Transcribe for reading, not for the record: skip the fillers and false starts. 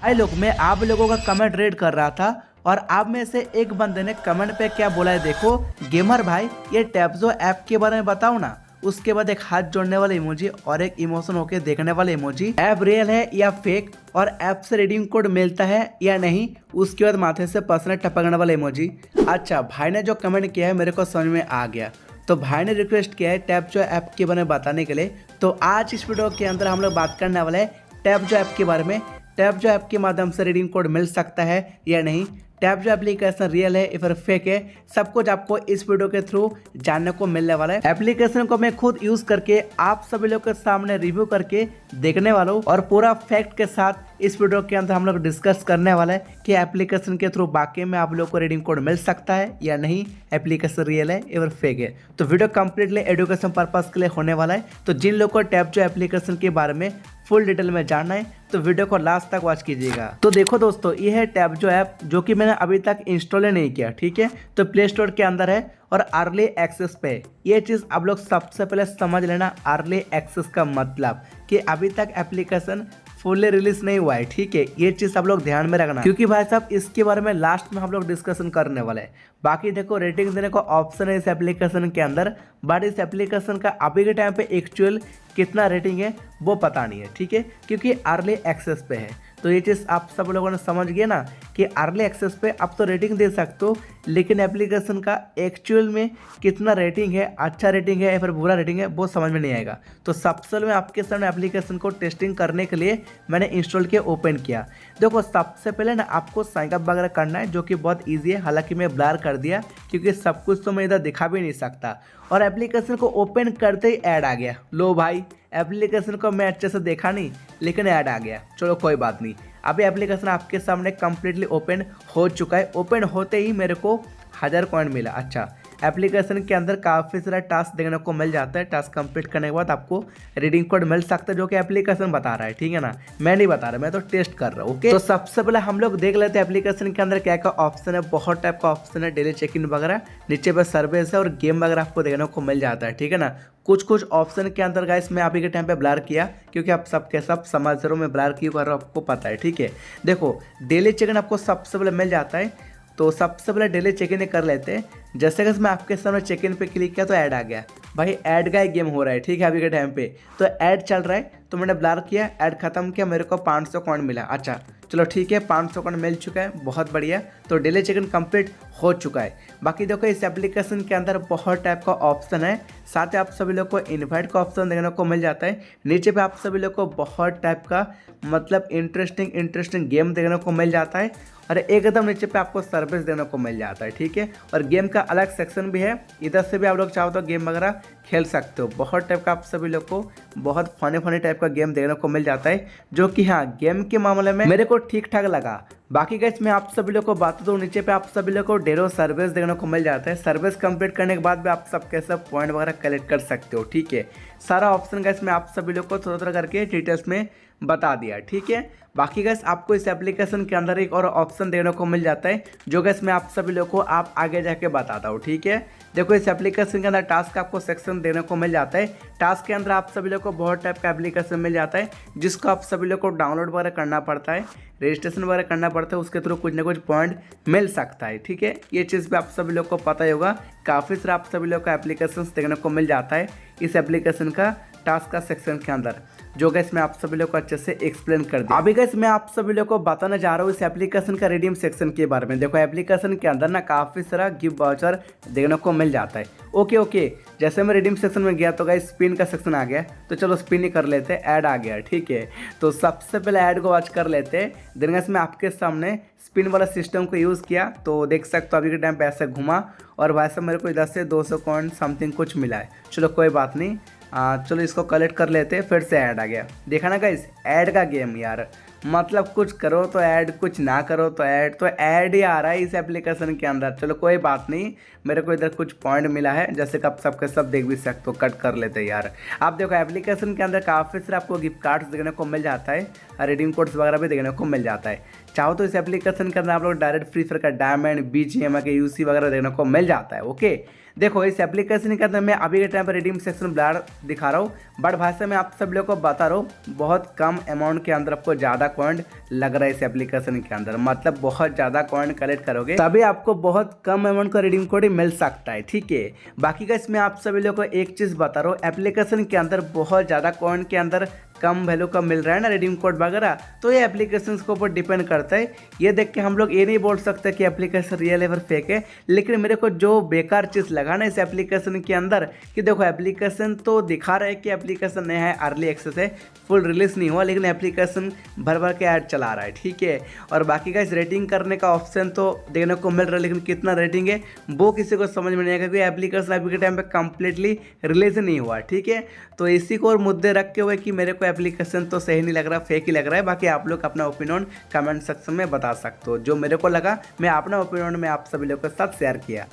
भाई लोग मैं आप लोगों का कमेंट रीड कर रहा था और आप में से एक बंदे ने कमेंट पे क्या बोला है देखो, गेमर भाई ये टैब्जो ऐप के बारे में बताओ ना। उसके बाद एक हाथ जोड़ने वाले इमोजी और एक इमोशन होके देखने वाले इमोजी। ऐप रियल है या फेक और ऐप से रिडीम कोड मिलता है या नहीं, उसके बाद माथे से पसने टपकने वाले इमोजी। अच्छा, भाई ने जो कमेंट किया है मेरे को समझ में आ गया। तो भाई ने रिक्वेस्ट किया है टैब्जो ऐप के बारे में बताने के लिए। तो आज इस वीडियो के अंदर हम लोग बात करने वाले हैं टैब्जो ऐप के बारे में। टैब्जो ऐप के माध्यम से रिडीम कोड मिल सकता है या नहीं, टैब्जो एप्लीकेशन रियल है या फिर फेक है, सब कुछ आपको इस वीडियो के थ्रू जानने को मिलने वाला है। एप्लीकेशन को मैं खुद यूज करके आप सभी लोग के सामने रिव्यू करके देखने वाला हूँ और पूरा फैक्ट के साथ इस वीडियो के अंदर हम लोग डिस्कस करने वाला है कि एप्लीकेशन के थ्रू वाकई में आप लोग को रिडीम कोड मिल सकता है या नहीं, एप्लीकेशन रियल है या फिर फेक है। तो वीडियो कंप्लीटली एजुकेशन पर्पज के लिए होने वाला है। तो जिन लोगों को टैब्जो एप्लीकेशन के बारे में फुल डिटेल में जानना है तो वीडियो को लास्ट तक वॉच कीजिएगा। तो देखो दोस्तों, ये है टैब्जो ऐप जो कि मैंने अभी तक इंस्टॉल नहीं किया, ठीक है। तो प्ले स्टोर के अंदर है और अर्ली एक्सेस पे है। ये चीज़ आप लोग सबसे पहले समझ लेना, अर्ली एक्सेस का मतलब कि अभी तक एप्लीकेशन फुल्ली रिलीज नहीं हुआ है, ठीक है। ये चीज़ आप लोग ध्यान में रखना क्योंकि भाई साहब इसके बारे में लास्ट में हम लोग डिस्कशन करने वाले हैं। बाकी देखो, रेटिंग देने का ऑप्शन है इस एप्लीकेशन के अंदर, बट इस एप्लीकेशन का अभी के टाइम पे एक्चुअल कितना रेटिंग है वो पता नहीं है, ठीक है, क्योंकि अर्ली एक्सेस पे है। तो ये चीज़ आप सब लोगों ने समझ गए ना कि अर्ली एक्सेस पे आप तो रेटिंग दे सकते हो, लेकिन एप्लीकेशन का एक्चुअल में कितना रेटिंग है, अच्छा रेटिंग है या फिर बुरा रेटिंग है, वो समझ में नहीं आएगा। तो सबसे पहले मैं आपके सामने एप्लीकेशन को टेस्टिंग करने के लिए मैंने इंस्टॉल किया, ओपन किया। देखो, सबसे पहले ना आपको साइनअप वगैरह करना है जो कि बहुत ईजी है, हालांकि मैं ब्लर कर दिया क्योंकि सब कुछ तो मैं इधर दिखा भी नहीं सकता। और एप्लीकेशन को ओपन करते ही ऐड आ गया। लो भाई, एप्लीकेशन को मैं अच्छे से देखा नहीं लेकिन ऐड आ गया, चलो कोई बात नहीं। अभी एप्लीकेशन आपके सामने कम्प्लीटली ओपन हो चुका है। ओपन होते ही मेरे को 1000 कॉइन मिला। अच्छा, एप्लीकेशन के अंदर काफ़ी सारा टास्क देखने को मिल जाता है। टास्क कंप्लीट करने के बाद आपको रिडीम कोड मिल सकता है जो कि एप्लीकेशन बता रहा है, ठीक है ना, मैं नहीं बता रहा, मैं तो टेस्ट कर रहा हूँ। ओके, तो सबसे पहले हम लोग देख लेते हैं एप्लीकेशन के अंदर क्या क्या ऑप्शन है। बहुत टाइप का ऑप्शन है, डेली चेक इन वगैरह, नीचे पे सर्विस है और गेम वगैरह आपको देखने को मिल जाता है, ठीक है ना। कुछ कुछ ऑप्शन के अंदर गाइस मैं अभी के टाइम पे ब्लर किया क्योंकि आप सब के सब समझ रहे हो मैं ब्लर क्यों कर रहा हूँ, आपको पता है, ठीक है। देखो, डेली चेक इन आपको सबसे पहले मिल जाता है, तो सबसे पहले डेली चेक इन कर लेते हैं। जैसे कि मैं आपके सामने चेक इन पे क्लिक किया तो ऐड आ गया। भाई ऐड का ही गेम हो रहा है, ठीक है, अभी के टाइम पे तो ऐड चल रहा है। तो मैंने ब्लर किया, ऐड खत्म किया, मेरे को 500 कॉइन मिला। अच्छा चलो ठीक है, 500 कॉइन मिल चुका है, बहुत बढ़िया। तो डेली चेक इन कंप्लीट हो चुका है। बाकी देखो, इस एप्लीकेशन के अंदर बहुत टाइप का ऑप्शन है, साथ ही आप सभी लोग को इनवाइट का ऑप्शन देखने को मिल जाता है। नीचे पे आप सभी लोग को बहुत टाइप का मतलब इंटरेस्टिंग गेम देखने को मिल जाता है और एकदम नीचे पे आपको सर्विस देने को मिल जाता है, ठीक है। और गेम का अलग सेक्शन भी है, इधर से भी आप लोग चाहो तो गेम वगैरह खेल सकते हो। बहुत टाइप का आप सभी लोग को बहुत फनी टाइप का गेम देखने को मिल जाता है, जो कि हाँ गेम के मामले में मेरे को ठीक ठाक लगा। बाकी गाइस मैं आप सभी लोग को बात दूं, नीचे पे आप सभी लोग को ढेरों सर्विस देखने को मिल जाता है। सर्विस कंप्लीट करने के बाद भी आप सबके सब पॉइंट वगैरह कलेक्ट कर सकते हो, ठीक है। सारा ऑप्शन गाइस मैं आप सभी लोग को थोड़ा थोड़ा करके डिटेल्स में बता दिया, ठीक है। बाकी गैस आपको इस एप्लीकेशन के अंदर एक और ऑप्शन देखने को मिल जाता है जो गैस मैं आप सभी लोग को आप आगे जाके बताता हूँ, ठीक है। देखो, इस एप्लीकेशन के अंदर टास्क आपको सेक्शन देने को मिल जाता है। टास्क के अंदर आप सभी लोग को बहुत टाइप का एप्लीकेशन मिल जाता है जिसको आप सभी लोग को डाउनलोड वगैरह करना पड़ता है, रजिस्ट्रेशन वगैरह करना पड़ता है, उसके थ्रू कुछ ना कुछ पॉइंट मिल सकता है, ठीक है। ये चीज़ भी आप सभी लोग को पता ही होगा। काफ़ी सारा आप सभी लोग का एप्लीकेशन देखने को मिल जाता है इस एप्लीकेशन का टास्क का सेक्शन के अंदर, जो गैस मैं आप सभी लोग को अच्छे से एक्सप्लेन कर दिया। अभी गैस मैं आप सभी लोग को बताना जा रहा हूँ इस एप्लीकेशन का रिडीम सेक्शन के बारे में। देखो, एप्लीकेशन के अंदर ना काफ़ी सारा गिफ्ट वाउचर देखने को मिल जाता है। ओके, जैसे मैं रिडीम सेक्शन में गया तो गैस स्पिन का सेक्शन आ गया, तो चलो स्पिन ही कर लेते हैं। ऐड आ गया, ठीक है। तो सबसे पहले ऐड को वॉच कर लेते हैं। देन गैस मैं आपके सामने स्पिन वाला सिस्टम को यूज़ किया तो देख सकते हो अभी के टाइम पे ऐसे घुमा और वैसे मेरे को इधर से 200 कॉइन समथिंग कुछ मिला है। चलो कोई बात नहीं, चलो इसको कलेक्ट कर लेते हैं। फिर से ऐड आ गया, देखा ना गाइस, ऐड का गेम यार, मतलब कुछ करो तो ऐड, कुछ ना करो तो ऐड, तो ऐड ही आ रहा है इस एप्लीकेशन के अंदर। चलो कोई बात नहीं, मेरे को इधर कुछ पॉइंट मिला है जैसे कि आप सबके सब देख भी सकते हो। कट कर लेते हैं यार। आप देखो, एप्लीकेशन के अंदर काफ़ी सारे आपको गिफ्ट कार्ड्स देखने को मिल जाता है, रिडीम कोड्स वगैरह भी देखने को मिल जाता है। चाहो तो इस एप्लीकेशन के अंदर आप लोग डायरेक्ट फ्री फायर का डायमंड, BGMI के UC वगैरह देखने को मिल जाता है। ओके, देखो इस एप्लीकेशन के अंदर मैं अभी के टाइम पर रिडीम सेक्शन ब्लर दिखा रहा हूँ, बट भाषा में आप सब लोग को बता रहा हूँ बहुत कम अमाउंट के अंदर आपको ज़्यादा कॉइन लग रहा है इस एप्लीकेशन के अंदर। मतलब बहुत ज़्यादा कॉइन कलेक्ट करोगे तभी आपको बहुत कम अमाउंट का रिडीम कोड मिल सकता है, ठीक है। बाकी का इसमें आप सभी लोग को एक चीज़ बता रहा हूँ, एप्लीकेशन के अंदर बहुत ज़्यादा कॉइन के अंदर कम वैल्यू का मिल रहा है ना रिडीम कोड वगैरह, तो ये एप्लीकेशन के ऊपर डिपेंड करता है। ये देख के हम लोग ये नहीं बोल सकते कि एप्लीकेशन रियल है और फेक है, लेकिन मेरे को जो बेकार चीज़ लगा ना इस एप्लीकेशन के अंदर कि देखो एप्लीकेशन तो दिखा रहा है कि एप्लीकेशन नया है, अर्ली एक्सेस है, फुल रिलीज नहीं हुआ, लेकिन एप्लीकेशन भर भर के ऐड चला रहा है, ठीक है। और बाकी का इस रेटिंग करने का ऑप्शन तो देखने को मिल रहा है, लेकिन कितना रेटिंग है वो किसी को समझ में नहीं आएगा, क्योंकि एप्लीकेशन अभी के टाइम पे कंप्लीटली रिलीज नहीं हुआ, ठीक है। तो इसी को और मुद्दे रखे हुए कि मेरे को एप्लीकेशन तो सही नहीं लग रहा, फेक ही लग रहा है। बाकी आप लोग अपना ओपिनियन कमेंट सेक्शन में बता सकते हो। जो मेरे को लगा मैं अपना ओपिनियन में आप सभी लोगों के साथ शेयर किया।